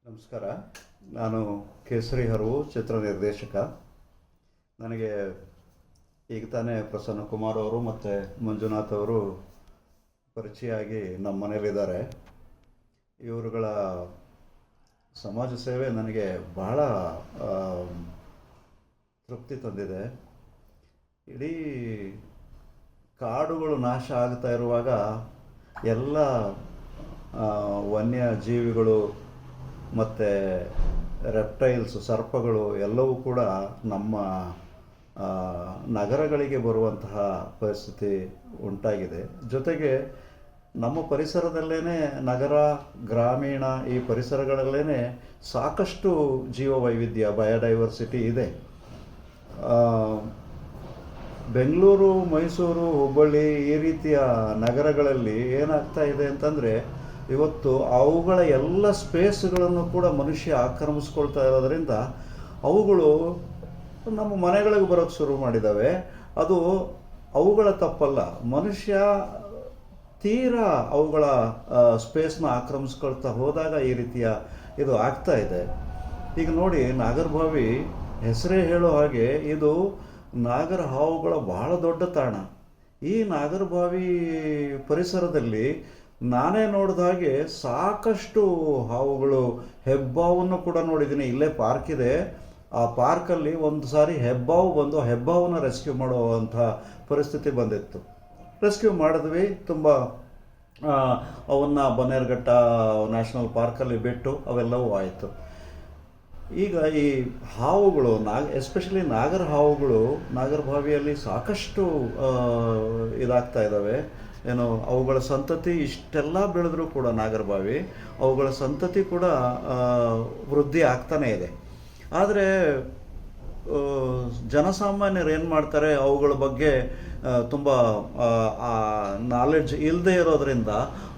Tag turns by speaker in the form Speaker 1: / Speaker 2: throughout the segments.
Speaker 1: ನಮಸ್ಕಾರ. ನಾನು ಕೇಸರಿ ಹರವು ಚಿತ್ರ ನಿರ್ದೇಶಕ. ನನಗೆ ಈಗ ತಾನೇ ಪ್ರಸನ್ನ ಕುಮಾರ್ ಅವರು ಮತ್ತು ಮಂಜುನಾಥ್ ಅವರು ಪರಿಚಯ ಆಗಿ ನಮ್ಮ ಮನೇಲಿದ್ದಾರೆ. ಇವರುಗಳ ಸಮಾಜ ಸೇವೆ ನನಗೆ ಬಹಳ ತೃಪ್ತಿ ತಂದಿದೆ. ಇಡೀ ಕಾಡುಗಳು ನಾಶ ಆಗ್ತಾ ಇರುವಾಗ ಎಲ್ಲ ವನ್ಯ ಜೀವಿಗಳು ಮತ್ತು ರೆಪ್ಟೈಲ್ಸ್, ಸರ್ಪಗಳು ಎಲ್ಲವೂ ಕೂಡ ನಮ್ಮ ನಗರಗಳಿಗೆ ಬರುವಂತಹ ಪರಿಸ್ಥಿತಿ ಉಂಟಾಗಿದೆ. ಜೊತೆಗೆ ನಮ್ಮ ಪರಿಸರದಲ್ಲೇ ನಗರ, ಗ್ರಾಮೀಣ ಈ ಪರಿಸರಗಳಲ್ಲೇ ಸಾಕಷ್ಟು ಜೀವವೈವಿಧ್ಯ, ಬಯೋಡೈವರ್ಸಿಟಿ ಇದೆ. ಬೆಂಗಳೂರು, ಮೈಸೂರು, ಹುಬ್ಬಳ್ಳಿ ಈ ರೀತಿಯ ನಗರಗಳಲ್ಲಿ ಏನಾಗ್ತಾ ಇದೆ ಅಂತಂದರೆ, ಇವತ್ತು ಅವುಗಳ ಎಲ್ಲ ಸ್ಪೇಸ್ಗಳನ್ನು ಕೂಡ ಮನುಷ್ಯ ಆಕ್ರಮಿಸ್ಕೊಳ್ತಾ ಇರೋದರಿಂದ ಅವುಗಳು ನಮ್ಮ ಮನೆಗಳಿಗೆ ಬರೋಕ್ಕೆ ಶುರು ಮಾಡಿದ್ದಾವೆ. ಅದು ಅವುಗಳ ತಪ್ಪಲ್ಲ, ಮನುಷ್ಯ ತೀರಾ ಅವುಗಳ ಸ್ಪೇಸ್ನ ಆಕ್ರಮಿಸ್ಕೊಳ್ತಾ ಹೋದಾಗ ಈ ರೀತಿಯ ಇದು ಆಗ್ತಾ ಇದೆ. ಈಗ ನೋಡಿ, ನಾಗರಭಾವಿ ಹೆಸರೇ ಹೇಳೋ ಹಾಗೆ ಇದು ನಾಗರ ಹಾವುಗಳ ಬಹಳ ದೊಡ್ಡ ತಾಣ. ಈ ನಾಗರಭಾವಿ ಪರಿಸರದಲ್ಲಿ ನಾನೇ ನೋಡಿದ ಹಾಗೆ ಸಾಕಷ್ಟು ಹಾವುಗಳು, ಹೆಬ್ಬಾವನ್ನು ಕೂಡ ನೋಡಿದ್ದೀನಿ. ಇಲ್ಲೇ ಪಾರ್ಕ್ ಇದೆ, ಆ ಪಾರ್ಕಲ್ಲಿ ಒಂದು ಸಾರಿ ಹೆಬ್ಬಾವು ಬಂದು ಹೆಬ್ಬಾವನ್ನ ರೆಸ್ಕ್ಯೂ ಮಾಡುವಂಥ ಪರಿಸ್ಥಿತಿ ಬಂದಿತ್ತು. ರೆಸ್ಕ್ಯೂ ಮಾಡಿದ್ವಿ, ತುಂಬ ಅವನ್ನು ಬನ್ನೇರುಘಟ್ಟ ನ್ಯಾಷನಲ್ ಪಾರ್ಕಲ್ಲಿ ಬಿಟ್ಟು ಅವೆಲ್ಲವೂ ಆಯಿತು. ಈಗ ಈ ಹಾವುಗಳು ಎಸ್ಪೆಷಲಿ ನಾಗರ ಹಾವುಗಳು ನಾಗರಭಾವಿಯಲ್ಲಿ ಸಾಕಷ್ಟು ಇದಾಗ್ತಾ ಇದ್ದಾವೆ. ಏನು, ಅವುಗಳ ಸಂತತಿ ಇಷ್ಟೆಲ್ಲ ಬೆಳೆದರೂ ಕೂಡ ನಾಗರಭಾವಿ ಅವುಗಳ ಸಂತತಿ ಕೂಡ ವೃದ್ಧಿ ಆಗ್ತಾನೇ ಇದೆ. ಆದರೆ ಜನಸಾಮಾನ್ಯರು ಏನು ಮಾಡ್ತಾರೆ, ಅವುಗಳ ಬಗ್ಗೆ ತುಂಬ ನಾಲೆಡ್ಜ್ ಇಲ್ಲದೆ ಇರೋದರಿಂದ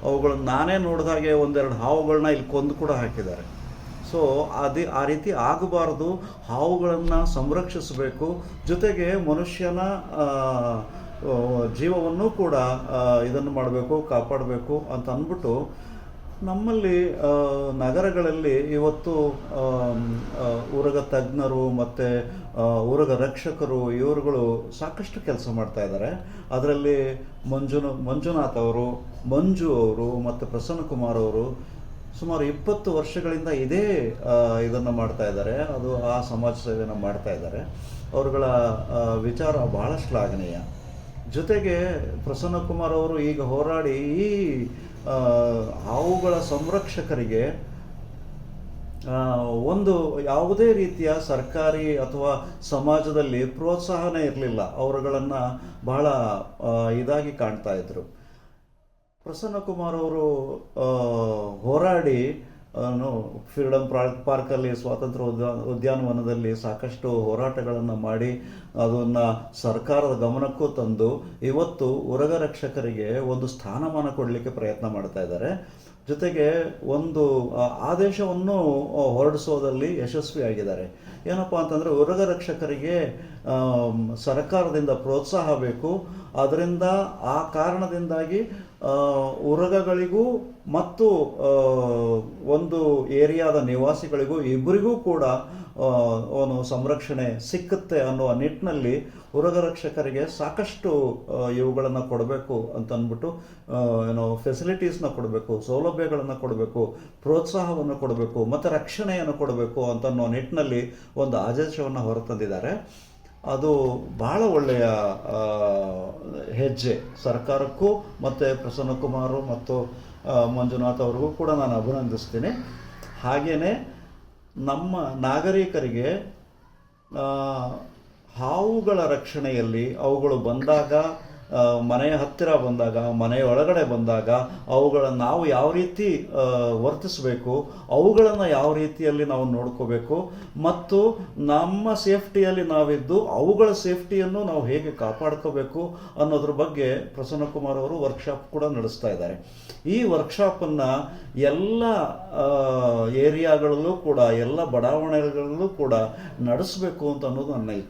Speaker 1: ಅವುಗಳನ್ನ ನಾನೇ ನೋಡಿದ ಹಾಗೆ ಒಂದೆರಡು ಹಾವುಗಳನ್ನ ಇಲ್ಲಿ ಕೊಂದು ಕೂಡ ಹಾಕಿದ್ದಾರೆ. ಸೊ ಆ ರೀತಿ ಆಗಬಾರ್ದು. ಹಾವುಗಳನ್ನು ಸಂರಕ್ಷಿಸಬೇಕು. ಜೊತೆಗೆ ಮನುಷ್ಯನ ಜೀವವನ್ನು ಕೂಡ ಇದನ್ನು ಮಾಡಬೇಕು, ಕಾಪಾಡಬೇಕು ಅಂತ ಅಂದ್ಬಿಟ್ಟು ನಮ್ಮಲ್ಲಿ ನಗರಗಳಲ್ಲಿ ಇವತ್ತು ಉರಗ ತಜ್ಞರು ಮತ್ತು ಉರಗ ರಕ್ಷಕರು ಇವರುಗಳು ಸಾಕಷ್ಟು ಕೆಲಸ ಮಾಡ್ತಾ ಇದ್ದಾರೆ. ಅದರಲ್ಲಿ ಮಂಜುನಾಥ್ ಅವರು, ಮಂಜು ಅವರು ಮತ್ತು ಪ್ರಸನ್ನ ಕುಮಾರ್ ಅವರು ಸುಮಾರು 20 ವರ್ಷಗಳಿಂದ ಇದೇ ಇದನ್ನು ಮಾಡ್ತಾ ಇದ್ದಾರೆ. ಅದು ಆ ಸಮಾಜ ಸೇವೆಯನ್ನು ಮಾಡ್ತಾ ಇದ್ದಾರೆ. ಅವರುಗಳ ವಿಚಾರ ಬಹಳ ಶ್ಲಾಘನೀಯ. ಜೊತೆಗೆ ಪ್ರಸನ್ನ ಕುಮಾರ್ ಅವರು ಈಗ ಹೋರಾಡಿ ಈ ಹಾವುಗಳ ಸಂರಕ್ಷಕರಿಗೆ ಒಂದು ಯಾವುದೇ ರೀತಿಯ ಸರ್ಕಾರಿ ಅಥವಾ ಸಮಾಜದಲ್ಲಿ ಪ್ರೋತ್ಸಾಹನೇ ಇರಲಿಲ್ಲ. ಅವರುಗಳನ್ನು ಬಹಳ ಇದಾಗಿ ಕಾಣ್ತಾ ಇದ್ರು. ಪ್ರಸನ್ನ ಕುಮಾರ್ ಅವರು ಹೋರಾಡಿ ಫ್ರೀಡಮ್ ಪಾರ್ಕಲ್ಲಿ, ಸ್ವಾತಂತ್ರ್ಯ ಉದ್ಯಾನವನದಲ್ಲಿ ಸಾಕಷ್ಟು ಹೋರಾಟಗಳನ್ನು ಮಾಡಿ ಅದನ್ನು ಸರ್ಕಾರದ ಗಮನಕ್ಕೂ ತಂದು ಇವತ್ತು ಉರಗ ರಕ್ಷಕರಿಗೆ ಒಂದು ಸ್ಥಾನಮಾನ ಕೊಡಲಿಕ್ಕೆ ಪ್ರಯತ್ನ ಮಾಡ್ತಾ ಇದ್ದಾರೆ. ಜೊತೆಗೆ ಒಂದು ಆದೇಶವನ್ನು ಹೊರಡಿಸೋದಲ್ಲಿ ಯಶಸ್ವಿಯಾಗಿದ್ದಾರೆ. ಏನಪ್ಪ ಅಂತಂದರೆ, ಉರಗ ರಕ್ಷಕರಿಗೆ ಸರ್ಕಾರದಿಂದ ಪ್ರೋತ್ಸಾಹ ಬೇಕು. ಅದರಿಂದ ಆ ಕಾರಣದಿಂದಾಗಿ ಉರಗಗಳಿಗೂ ಮತ್ತು ಒಂದು ಏರಿಯಾದ ನಿವಾಸಿಗಳಿಗೂ ಇಬ್ಬರಿಗೂ ಕೂಡ ಸಂರಕ್ಷಣೆ ಸಿಕ್ಕುತ್ತೆ ಅನ್ನುವ ನಿಟ್ಟಿನಲ್ಲಿ ಉರಗ ರಕ್ಷಕರಿಗೆ ಸಾಕಷ್ಟು ಇವುಗಳನ್ನು ಕೊಡಬೇಕು ಅಂತ ಅಂದ್ಬಿಟ್ಟು ಫೆಸಿಲಿಟೀಸ್ನ ಕೊಡಬೇಕು, ಸೌಲಭ್ಯಗಳನ್ನು ಕೊಡಬೇಕು, ಪ್ರೋತ್ಸಾಹವನ್ನು ಕೊಡಬೇಕು ಮತ್ತು ರಕ್ಷಣೆಯನ್ನು ಕೊಡಬೇಕು ಅಂತನ್ನೋ ನಿಟ್ಟಿನಲ್ಲಿ ಒಂದು ಆದೇಶವನ್ನು ಹೊರತಂದಿದ್ದಾರೆ. ಅದು ಬಹಳ ಒಳ್ಳೆಯ ಹೆಜ್ಜೆ. ಸರ್ಕಾರಕ್ಕೂ ಮತ್ತು ಪ್ರಸನ್ನ ಕುಮಾರ್ ಮತ್ತು ಮಂಜುನಾಥ್ ಅವ್ರಿಗೂ ಕೂಡ ನಾನು ಅಭಿನಂದಿಸ್ತೀನಿ. ಹಾಗೆಯೇ ನಮ್ಮ ನಾಗರಿಕರಿಗೆ ಹಾವುಗಳ ರಕ್ಷಣೆಯಲ್ಲಿ ಅವುಗಳು ಬಂದಾಗ, ಮನೆಯ ಹತ್ತಿರ ಬಂದಾಗ, ಮನೆಯ ಒಳಗಡೆ ಬಂದಾಗ ಅವುಗಳನ್ನು ನಾವು ಯಾವ ರೀತಿ ವರ್ತಿಸಬೇಕು, ಅವುಗಳನ್ನು ಯಾವ ರೀತಿಯಲ್ಲಿ ನಾವು ನೋಡ್ಕೋಬೇಕು ಮತ್ತು ನಮ್ಮ ಸೇಫ್ಟಿಯಲ್ಲಿ ನಾವಿದ್ದು ಅವುಗಳ ಸೇಫ್ಟಿಯನ್ನು ನಾವು ಹೇಗೆ ಕಾಪಾಡ್ಕೋಬೇಕು ಅನ್ನೋದ್ರ ಬಗ್ಗೆ ಪ್ರಸನ್ನ ಕುಮಾರ್ ಅವರು ವರ್ಕ್ಶಾಪ್ ಕೂಡ ನಡೆಸ್ತಾ ಇದ್ದಾರೆ. ಈ ವರ್ಕ್ಶಾಪನ್ನು ಎಲ್ಲ ಏರಿಯಾಗಳಲ್ಲೂ ಕೂಡ, ಎಲ್ಲ ಬಡಾವಣೆಗಳಲ್ಲೂ ಕೂಡ ನಡೆಸಬೇಕು ಅಂತ ಅನ್ನೋದು ನನ್ನ ಇಚ್ಛೆ.